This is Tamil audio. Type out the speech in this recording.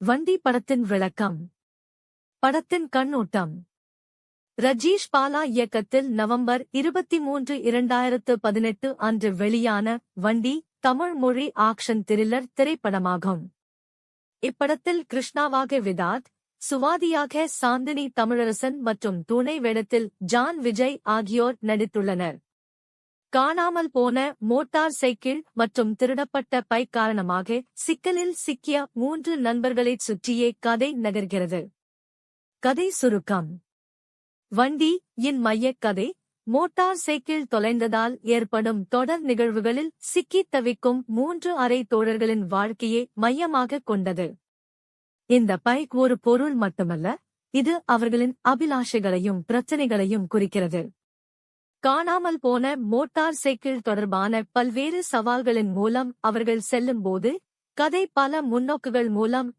வண்டி படத்தின் விளக்கம். படத்தின் கண்ணோட்டம். ரஜீஷ் பாலா இயக்கத்தில் நவம்பர் 23, 2018 அன்று வெளியான வண்டி தமிழ் மொழி ஆக்ஷன் த்ரில்லர் திரைப்படமாகும். இப்படத்தில் கிருஷ்ணாவாக விதாத், சுவாதியாக சாந்தினி தமிழரசன் மற்றும் துணை வேடத்தில் ஜான் விஜய் ஆகியோர் நடித்துள்ளனர். காணாமல் போன மோட்டார் சைக்கிள் மற்றும் திருடப்பட்ட பைக் காரணமாக சிக்கலில் சிக்கிய 3 நண்பர்களைச் சுற்றியே கதை நகர்கிறது. கதை சுருக்கம். வண்டி இன் மையக் கதை மோட்டார் சைக்கிள் தொலைந்ததால் ஏற்படும் தொடர் நிகழ்வுகளில் சிக்கித் தவிக்கும் 3 அரை தோழர்களின் வாழ்க்கையை மையமாகக் கொண்டது. இந்த பைக் ஒரு பொருள் மட்டுமல்ல, இது அவர்களின் அபிலாஷைகளையும் பிரச்சனைகளையும் குறிக்கிறது. காணாமல் போன மோட்டார் சைக்கிள் தொடர்பான பல்வேறு சவால்களின் மூலம் அவர்கள் செல்லும்போது கதை பல முன்னோக்குகள் மூலம்